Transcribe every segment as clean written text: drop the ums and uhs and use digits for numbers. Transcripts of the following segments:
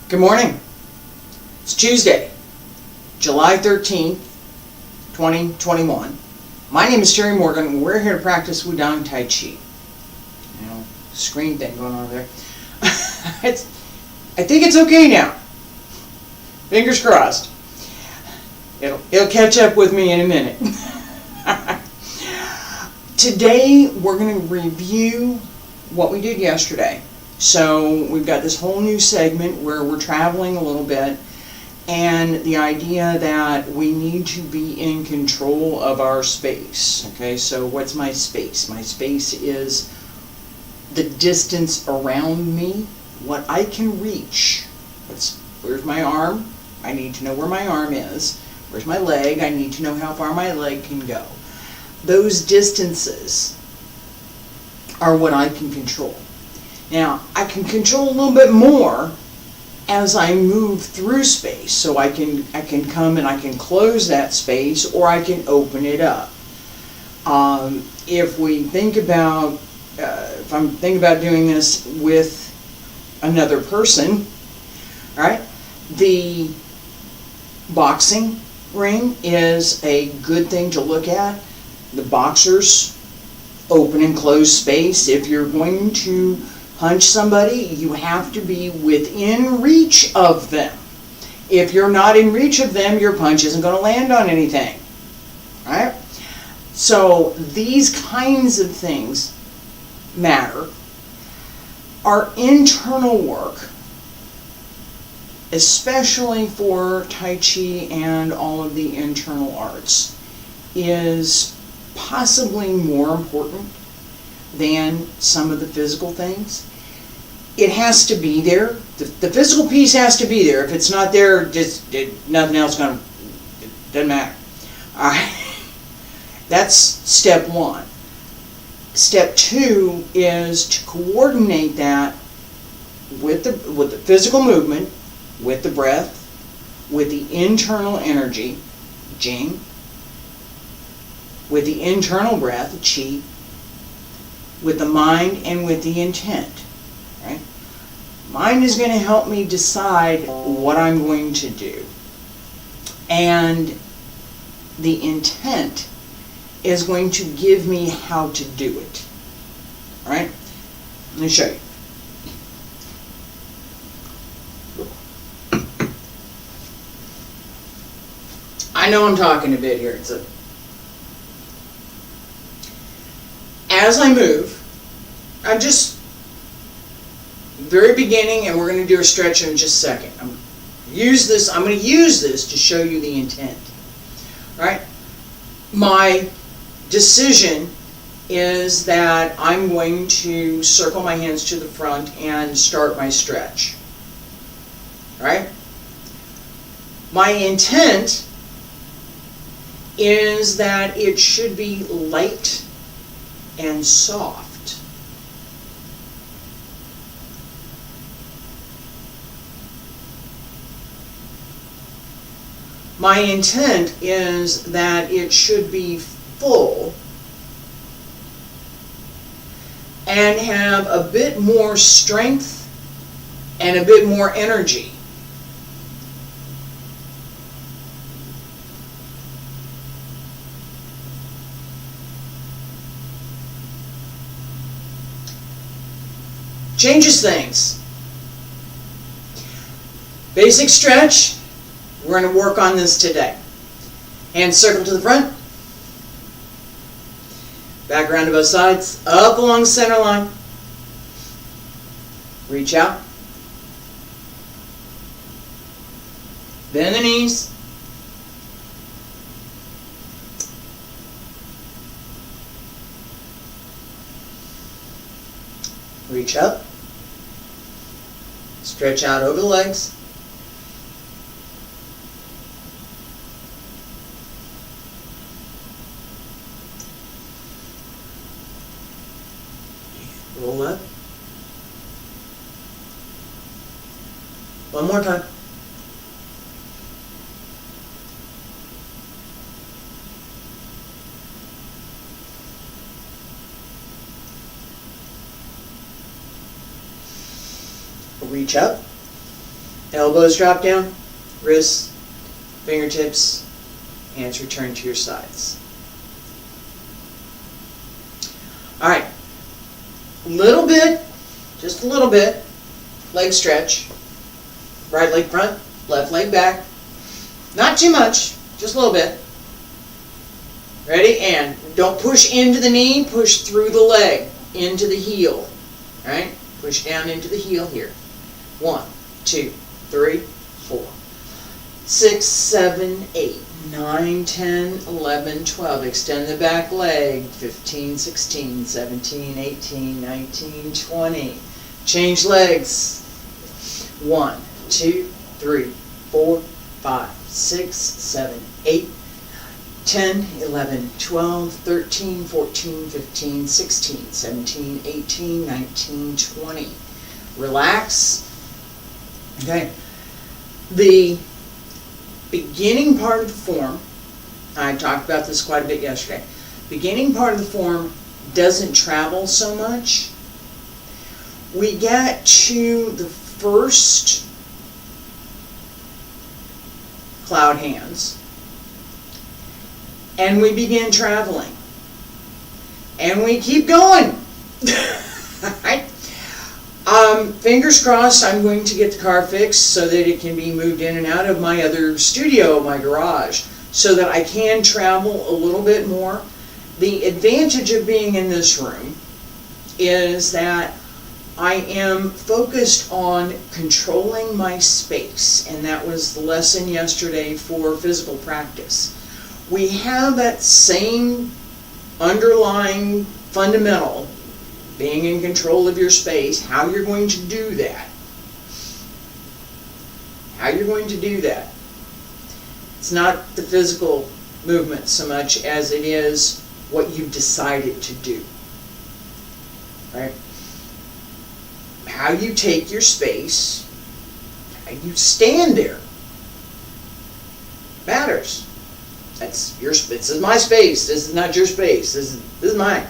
Good morning. It's Tuesday, July 13th, 2021. My name is Terry Morgan, and we're here to practice Wudang Taiji. Screen thing going on there. I think it's okay now. Fingers crossed. It'll catch up with me in a minute. Today, we're going to review what we did yesterday. So we've got this whole new segment where we're traveling a little bit, and the idea that we need to be in control of our space. Okay, so what's my space? My space is the distance around me, what I can reach. Where's my arm? I need to know where my arm is. Where's my leg? I need to know how far my leg can go. Those distances are what I can control. Now, I can control a little bit more as I move through space. So I can come and I can close that space, or I can open it up. If we think about, if I'm thinking about doing this with another person, right? The boxing ring is a good thing to look at. The boxers open and close space. If you're going to punch somebody, you have to be within reach of them. If you're not in reach of them, your punch isn't going to land on anything. Right? So these kinds of things matter. Our internal work, especially for Tai Chi and all of the internal arts, is possibly more important than some of the physical things. It has to be there. The physical piece has to be there. If it's not there, nothing else it doesn't matter. All right. That's step one. Step two is to coordinate that with the physical movement, with the breath, with the internal energy, Jing, with the internal breath, Qi, with the mind, and with the intent. Right? Mind is going to help me decide what I'm going to do. And the intent is going to give me how to do it. All right? Let me show you. I know I'm talking a bit here. As I move, I'm just very beginning, and we're going to do a stretch in just a second. I'm going to use this to show you the intent. All right? My decision is that I'm going to circle my hands to the front and start my stretch. All right? My intent is that it should be light and soft. My intent is that it should be full and have a bit more strength and a bit more energy. Changes things. Basic stretch. We're going to work on this today. Hands circle to the front. Back around to both sides. Up along the center line. Reach out. Bend the knees. Reach up. Stretch out over the legs. Roll up. One more time. reach up, Elbows drop down, wrists, fingertips, hands return to your sides. All right, little bit, just a little bit, leg stretch. Right leg front, left leg back. Not too much, just a little bit. Ready? And don't push into the knee, push through the leg, into the heel. All right? Push down into the heel here. 1, 2, 3, 4, 6, 7, 8, 9, 10, 11, 12. Extend the back leg. 15, 16, 17, 18, 19, 20. Change legs. 1, 2, 3, 4, 5, 6, 7, 8, 10, 11, 12, 13, 14, 15, 16, 17, 18, 19, 20. Relax. Okay. The beginning part of the form, I talked about this quite a bit yesterday. Beginning part of the form doesn't travel so much. We get to the first cloud hands, and we begin traveling, and we keep going. Fingers crossed, I'm going to get the car fixed so that it can be moved in and out of my other studio, my garage, so that I can travel a little bit more. The advantage of being in this room is that I am focused on controlling my space, and that was the lesson yesterday for physical practice. We have that same underlying fundamental, being in control of your space, how you're going to do that. How you're going to do that. It's not the physical movement so much as it is what you've decided to do. Right? How you take your space, how you stand there, matters. That's your space. This is my space. This is not your space. This is mine.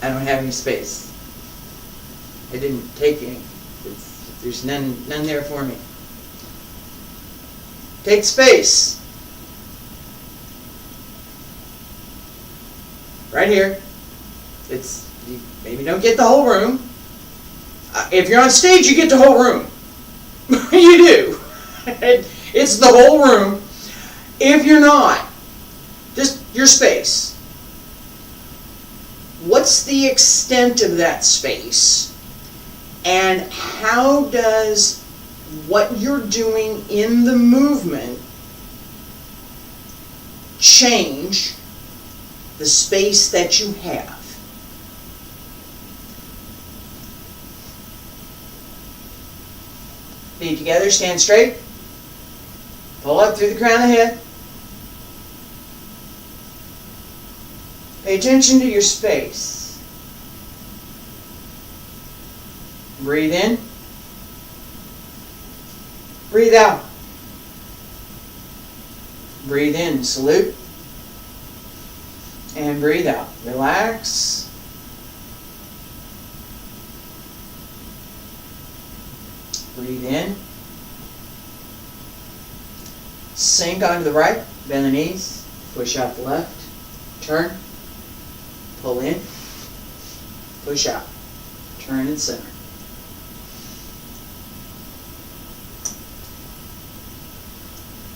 I don't have any space. I didn't take any. There's none there for me. Take space. Right here. You maybe don't get the whole room. If you're on stage, you get the whole room. You do. It's the whole room. If you're not, just your space. What's the extent of that space? And how does what you're doing in the movement change the space that you have? Feet together, stand straight. Pull up through the crown of the head. Pay attention to your space. Breathe in. Breathe out. Breathe in, salute. And breathe out. Relax. Breathe in. Sink onto the right. Bend the knees. Push out the left. Turn. Pull in. Push out. Turn and center.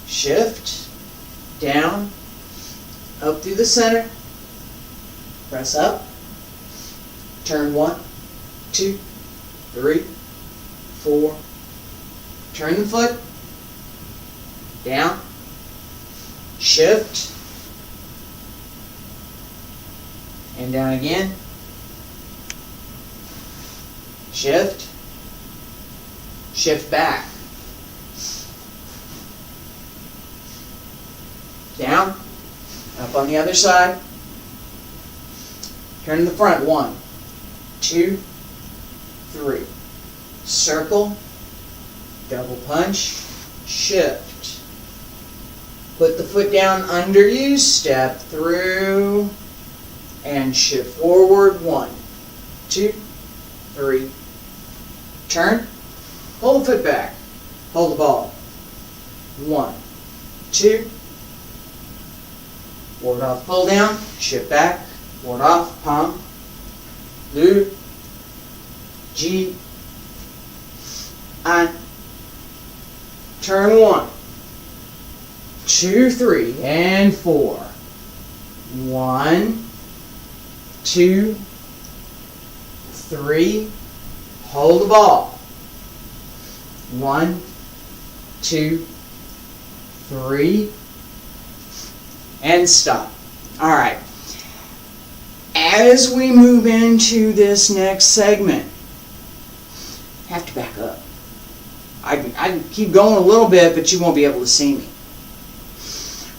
Shift. Down. Up through the center. Press up. Turn 1, 2, 3, 4. Turn the foot. Down. Shift. And down again. Shift. Shift back. Down. Up on the other side. Turn the front. 1, 2, 3. Circle. Double punch. Shift. Put the foot down under you. Step through. and shift forward. 1, 2, 3. Turn. Hold the foot back. Hold the ball. 1, 2. Ward off, pull down, shift back, ward off, palm, Lu, Ji, An. Turn 1, 2, 3, and 4. 1, 2, 3. Hold the ball. 1, 2, 3, and stop. All right. As we move into this next segment, I have to back up. I can keep going a little bit, but you won't be able to see me.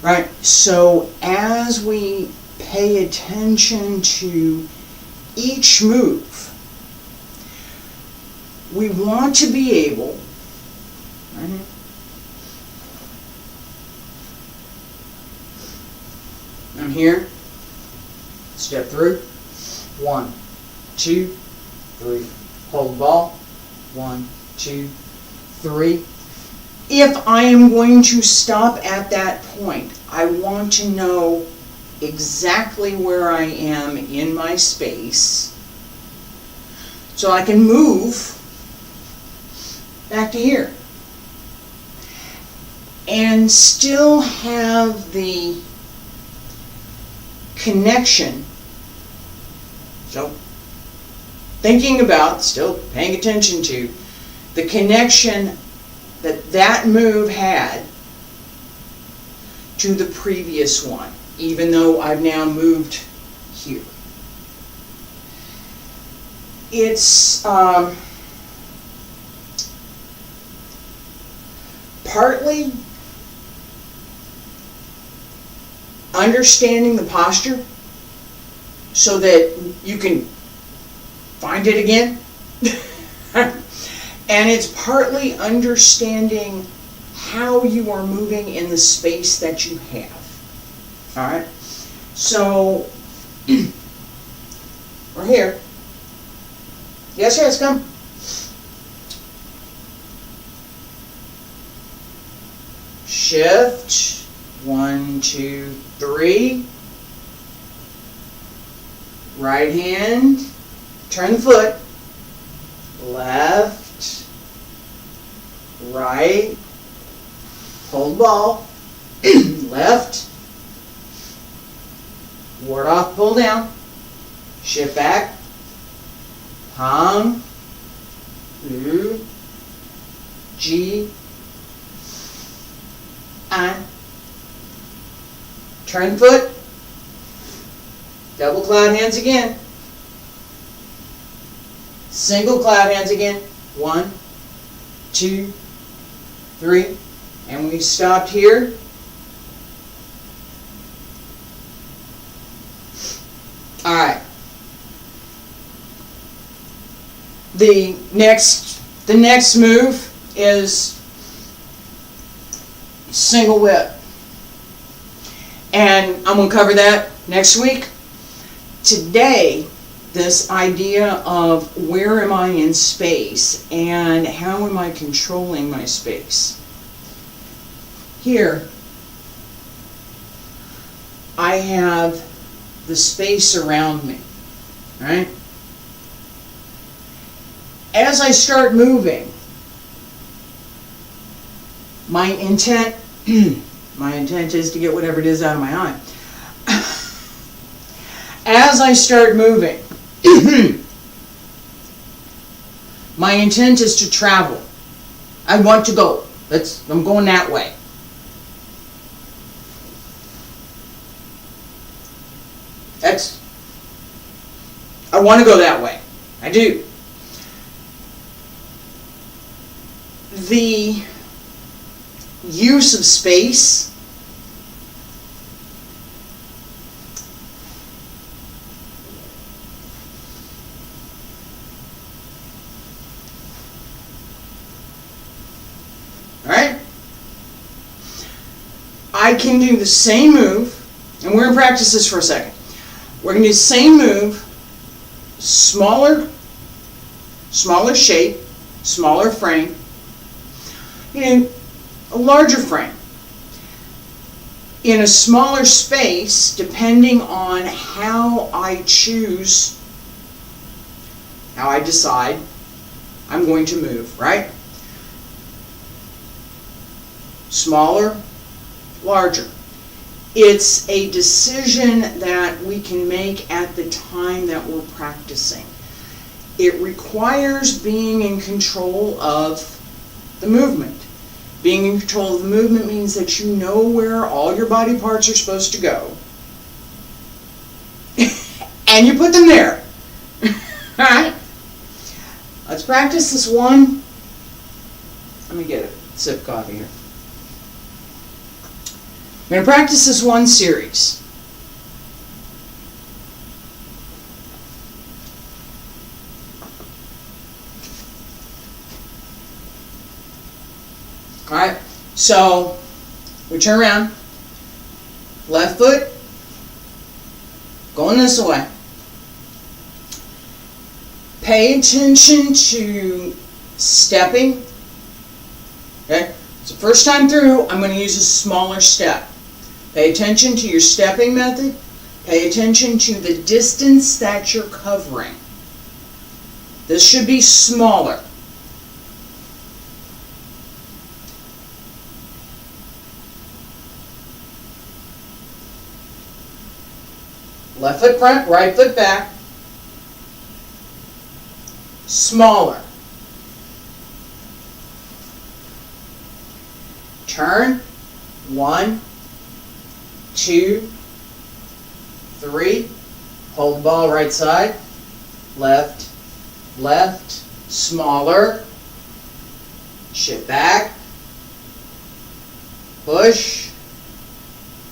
Right? So as we pay attention to each move, we want to be able, right? I'm here, step through, 1, 2, 3, hold the ball, 1, 2, 3. If I am going to stop at that point, I want to know exactly where I am in my space so I can move back to here and still have the connection. So thinking about, still paying attention to the connection that move had to the previous one, even though I've now moved here. It's partly understanding the posture so that you can find it again. And it's partly understanding how you are moving in the space that you have. All right? So, we're here. Yes, yes, come. Shift. 1, 2, 3. Right hand. Turn the foot. Left. Right. Hold the ball. Left. Ward off, pull down. Shift back. Hang. Lu. Ji. An. Turn the foot. Double cloud hands again. Single cloud hands again. 1, 2, 3. And we stopped here. All right. The next move is single whip. And I'm going to cover that next week. Today, this idea of where am I in space and how am I controlling my space. Here, I have the space around me, right? As I start moving, my intent is to get whatever it is out of my eye. As I start moving, my intent is to travel. I want to go. I'm going that way. I want to go that way. I do. The use of space I can do the same move, and we're going to practice this for a second. We're going to do the same move, smaller shape, smaller frame, and a larger frame. In a smaller space, depending on how I choose, how I decide I'm going to move, right? Smaller, larger. It's a decision that we can make at the time that we're practicing. It requires being in control of the movement. Being in control of the movement means that you know where all your body parts are supposed to go. And you put them there. Alright? Let's practice this one. Let me get a sip of coffee here. I'm going to practice this one series. Alright, so we turn around, left foot, going this way. Pay attention to stepping. Okay, so first time through, I'm going to use a smaller step. Pay attention to your stepping method. Pay attention to the distance that you're covering. This should be smaller. Left foot front, right foot back. Smaller. Turn. 1, 2, 3. Hold the ball right side. Left, left. Smaller. Shift back. Push.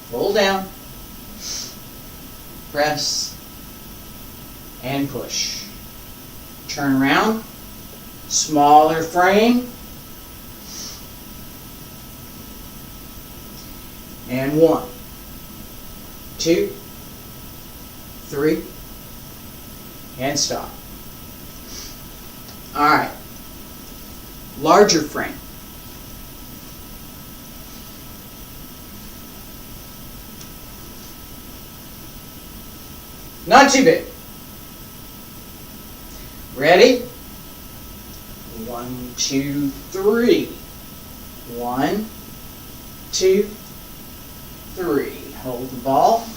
Pull down. Press and push. Turn around, smaller frame, and 1, 2, 3, and stop. All right, larger frame. Not too big. Ready? 1, 2, 3. 1, 2, 3. Hold the ball.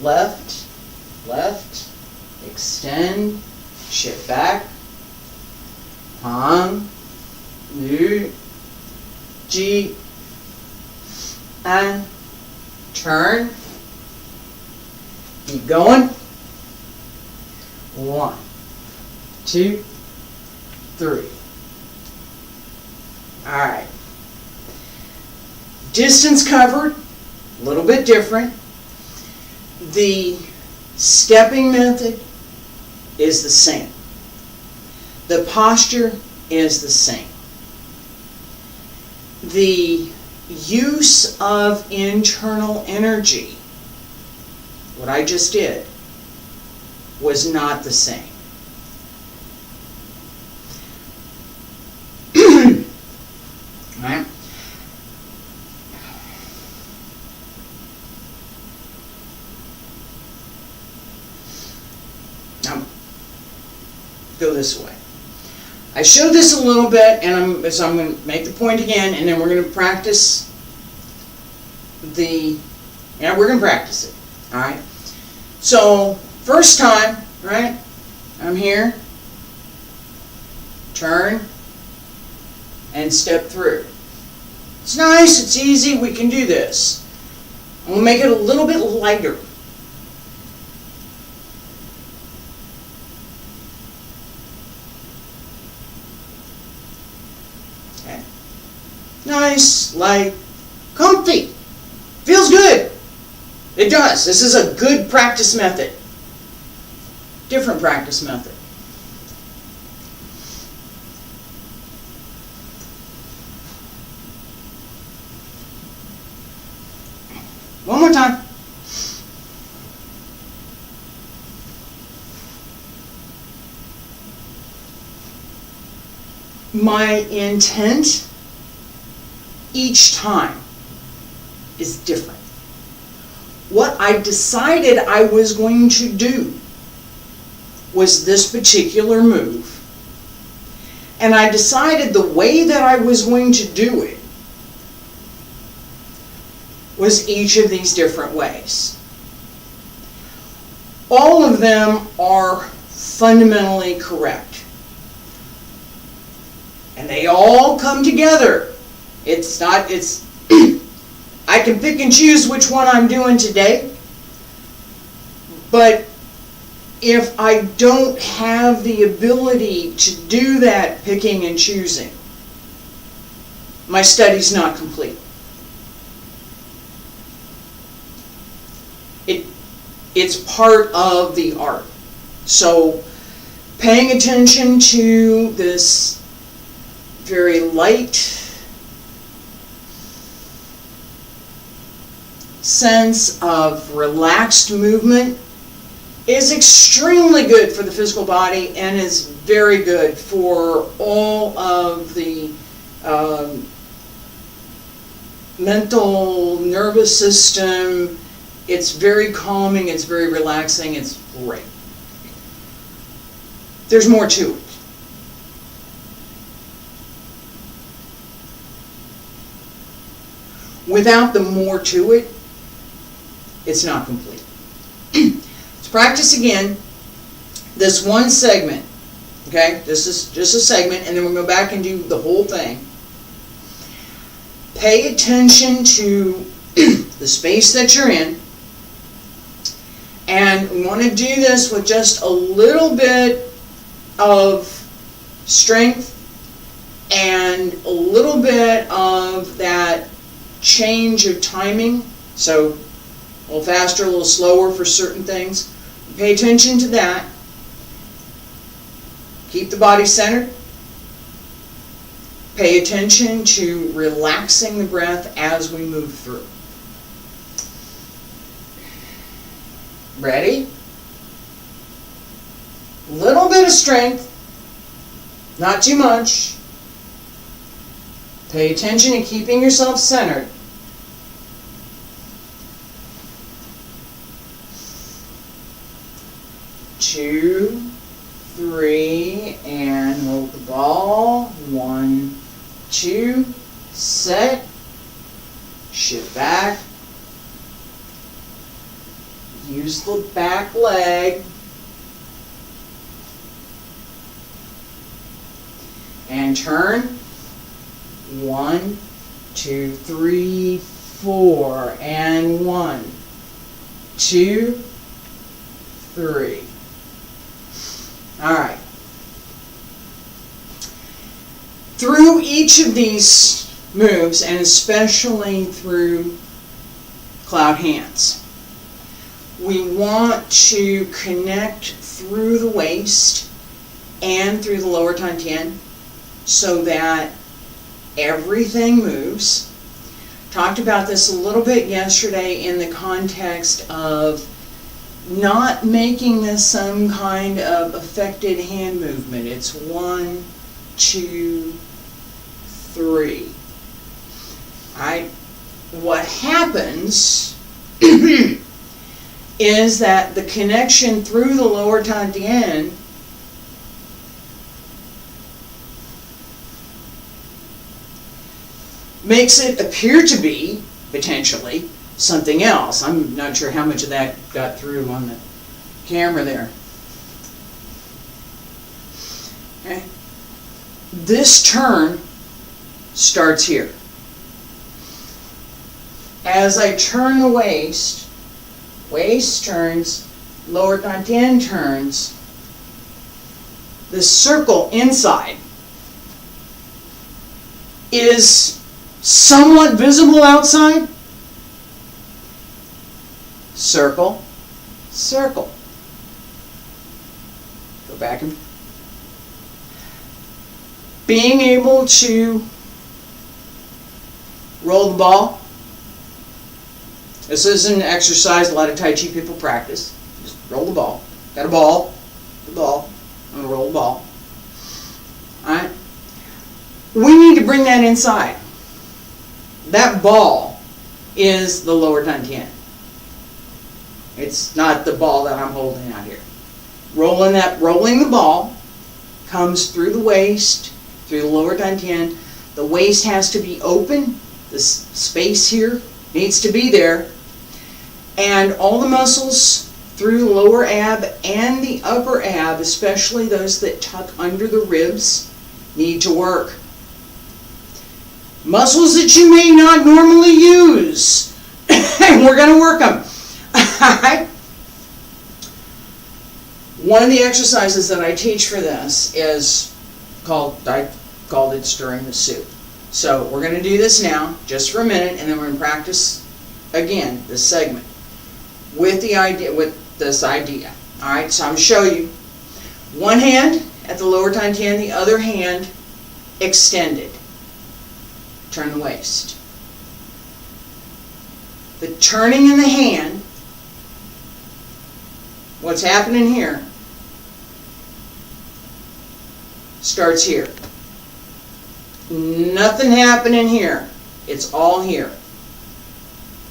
Left, left. Extend. Shift back. Han, Lu, Ji, and turn. Keep going. 1, 2, 3. All right. Distance covered, a little bit different. The stepping method is the same. The posture is the same. The use of internal energy, what I just did, was not the same. Right? Now, go this way. I showed this a little bit, and so I'm going to make the point again, and then we're going to practice we're going to practice it. All right? So, first time, right? I'm here. Turn. And step through. It's nice, it's easy, we can do this. I'm going to make it a little bit lighter. Okay. Nice, light, comfy. Feels good. It does. This is a good practice method. Different practice method. One more time. my intent each time is different. What I decided I was going to do was this particular move. And I decided the way that I was going to do it was each of these different ways. All of them are fundamentally correct. And they all come together. I can pick and choose which one I'm doing today, but if I don't have the ability to do that picking and choosing, my study's not complete. It's part of the art. So paying attention to this very light sense of relaxed movement is extremely good for the physical body and is very good for all of the mental, nervous system. It's very calming, it's very relaxing, it's great. There's more to it. Without the more to it, it's not complete. Let's practice again this one segment. Okay, this is just a segment, and then we'll go back and do the whole thing. Pay attention to the space that you're in. And we want to do this with just a little bit of strength and a little bit of that change of timing. So a little faster, a little slower for certain things. Pay attention to that. Keep the body centered. Pay attention to relaxing the breath as we move through. Ready? Little bit of strength, not too much. Pay attention to keeping yourself centered. Two, three, and hold the ball. 1, 2, set, shift back. Use the back leg. And turn. 1, 2, 3, 4. And 1, 2, 3. All right. Through each of these moves, and especially through cloud hands, we want to connect through the waist and through the lower dantian so that everything moves. Talked about this a little bit yesterday in the context of not making this some kind of affected hand movement. It's 1, 2, 3. All right. What happens is that the connection through the lower dantian makes it appear to be, potentially, something else. I'm not sure how much of that got through on the camera there. Okay. This turn starts here. As I turn the waist turns, lower dantian turns, the circle inside is somewhat visible outside. Circle, circle. Go back and being able to roll the ball. This is an exercise a lot of Tai Chi people practice. Just roll the ball. Got a ball, the ball. I'm going to roll the ball. Alright? We need to bring that inside. That ball is the lower dantian. It's not the ball that I'm holding out here. Rolling the ball comes through the waist, through the lower dantian. The waist has to be open. This space here needs to be there. And all the muscles through the lower ab and the upper ab, especially those that tuck under the ribs, need to work. Muscles that you may not normally use. And we're going to work them. One of the exercises that I teach for this is I called it stirring the soup. So we're going to do this now, just for a minute, and then we're going to practice again this segment with this idea. All right, so I'm going to show you. One hand at the lower dantian, the other hand extended. Turn the waist. The turning in the hand, what's happening here, starts here. Nothing happening here. It's all here.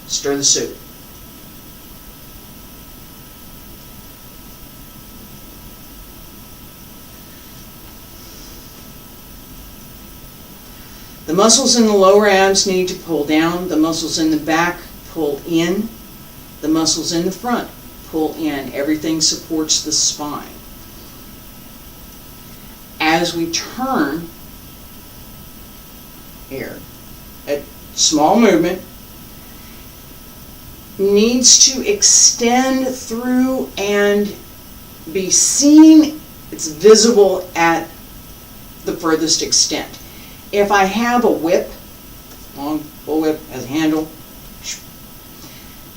Stir the soup. The muscles in the lower abs need to pull down. The muscles in the back pull in. The muscles in the front pull in. Everything supports the spine. As we turn here, a small movement needs to extend through and be seen. It's visible at the furthest extent. If I have a whip, long bull whip has a handle,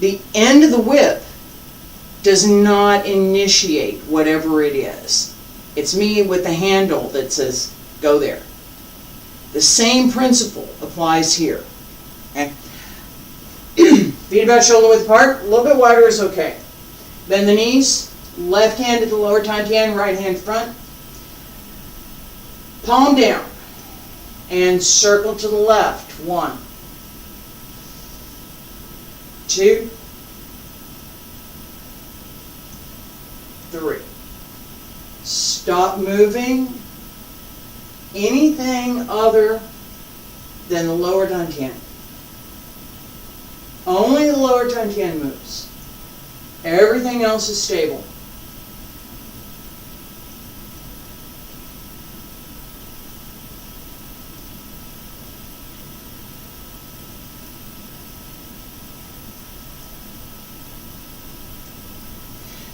the end of the whip does not initiate whatever it is. It's me with the handle that says, go there. The same principle applies here. Okay? Feet about shoulder width apart, a little bit wider is okay. Bend the knees, left hand at the lower dantian, right hand front. Palm down. And circle to the left. 1, 2, 3. Stop moving anything other than the lower dantian. Only the lower dantian moves. Everything else is stable.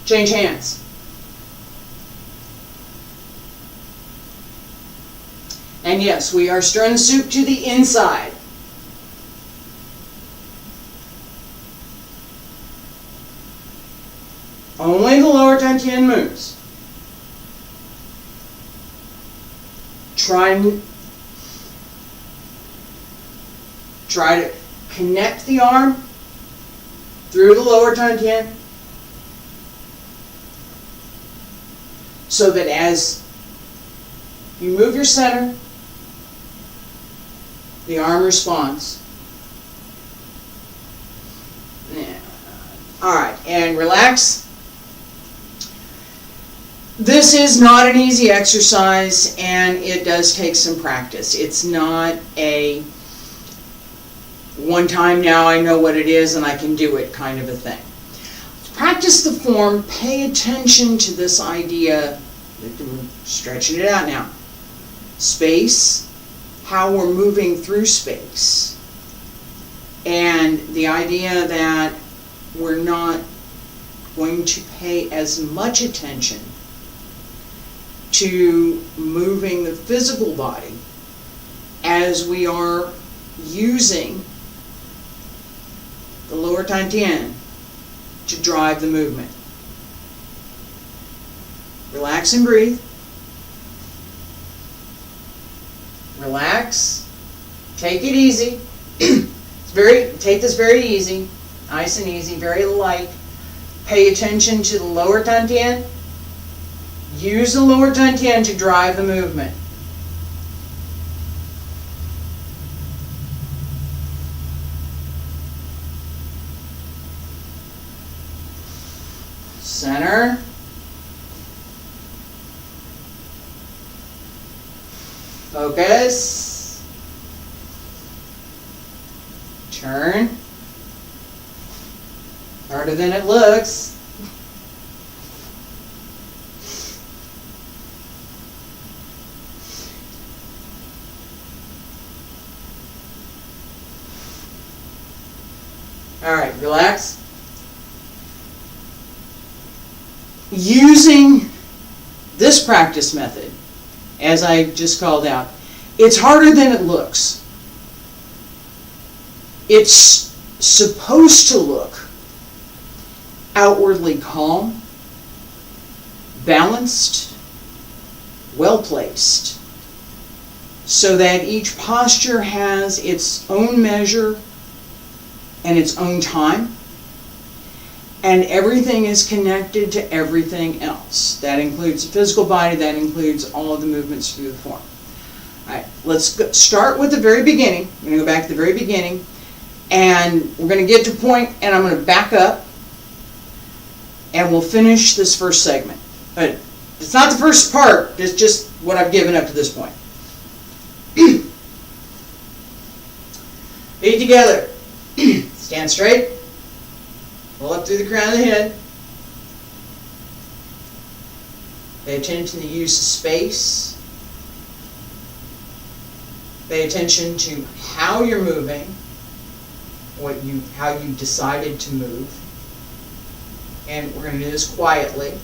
Change hands. And yes, we are stirring the soup to the inside. Only the lower dantian moves. Try to connect the arm through the lower dantian so that as you move your center, the arm responds. All right, and relax. This is not an easy exercise, and it does take some practice. It's not a one time now I know what it is and I can do it kind of a thing. Practice the form. Pay attention to this idea. We're stretching it out now. Space, how we're moving through space, and the idea that we're not going to pay as much attention to moving the physical body as we are using the lower dantian to drive the movement. Relax and breathe. Relax. Take it easy. Take this very easy. Nice and easy, very light. Pay attention to the lower dantian. Use the lower dantian to drive the movement. Center. Focus. Turn. Harder than it looks. All right, relax. Using this practice method, as I just called out, it's harder than it looks. It's supposed to look outwardly calm, balanced, well-placed, so that each posture has its own measure and its own time, and everything is connected to everything else. That includes the physical body, that includes all of the movements through the form. All right, let's start with the very beginning. I'm going to go back to the very beginning, and we're going to get to a point, and I'm going to back up, and we'll finish this first segment. But it's not the first part, it's just what I've given up to this point. Feet together. Stand straight. Pull up through the crown of the head. Pay attention to the use of space. Pay attention to how you're moving, how you decided to move. And we're going to do this quietly.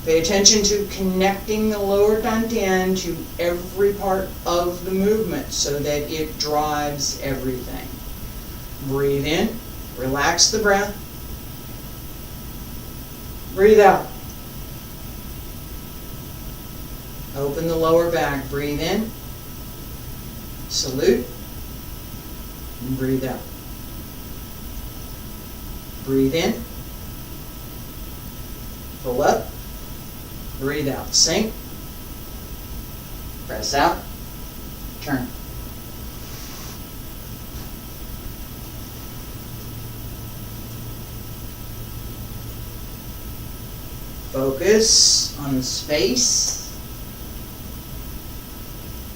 Pay attention to connecting the lower dantian to every part of the movement so that it drives everything. Breathe in, relax the breath. Breathe out. Open the lower back. Breathe in, salute, and breathe out. Breathe in, pull up, breathe out. Sink, press out, turn. Focus on the space,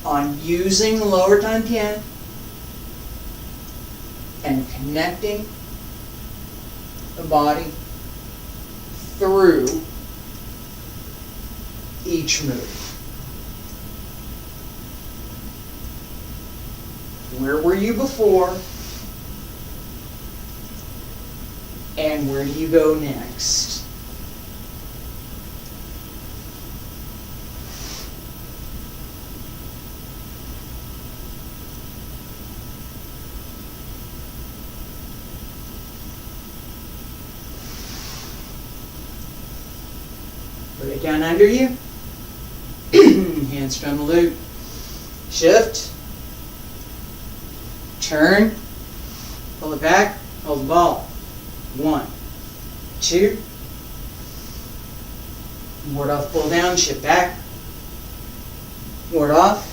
on using the lower dantian and connecting the body through each move. Where were you before? And where do you go next? Put it down under you. Hands from the loop. Shift. Turn. Pull it back. Hold the ball. 1, 2. Ward off, pull down, shift back. Ward off.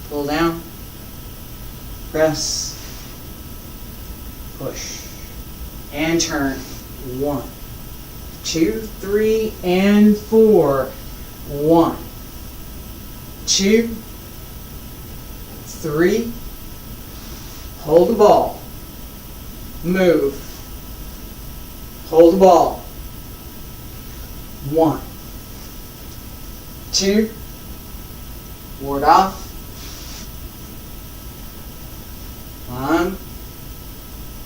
Pull down. Press. Push. And turn. 1, 2, 3, and 4. 1, 2, 3. Hold the ball. Move. Hold the ball. 1, 2. Ward off. 1.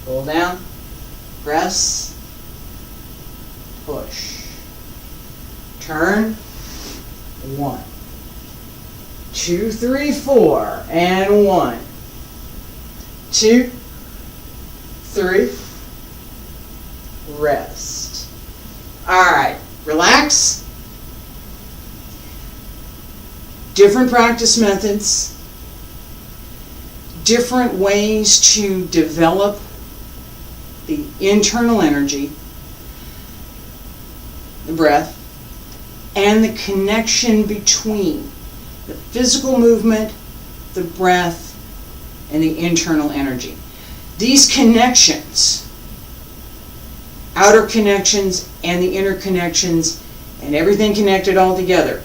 Pull down. Press. Push. Turn. 1, 2, 3, 4. And 1, 2, 3. Rest. Alright, relax. Different practice methods, different ways to develop the internal energy, the breath, and the connection between the physical movement, the breath, and the internal energy. These connections outer connections and the inner connections and everything connected all together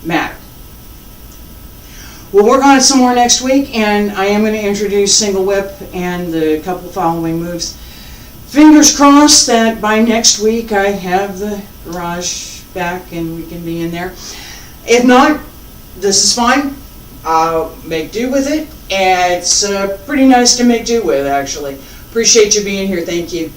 matter. We'll work on it some more next week, and I am going to introduce single whip and the couple following moves. Fingers crossed that by next week I have the garage back and we can be in there. If not, this is fine. I'll make do with it. It's pretty nice to make do with, actually. Appreciate you being here. Thank you.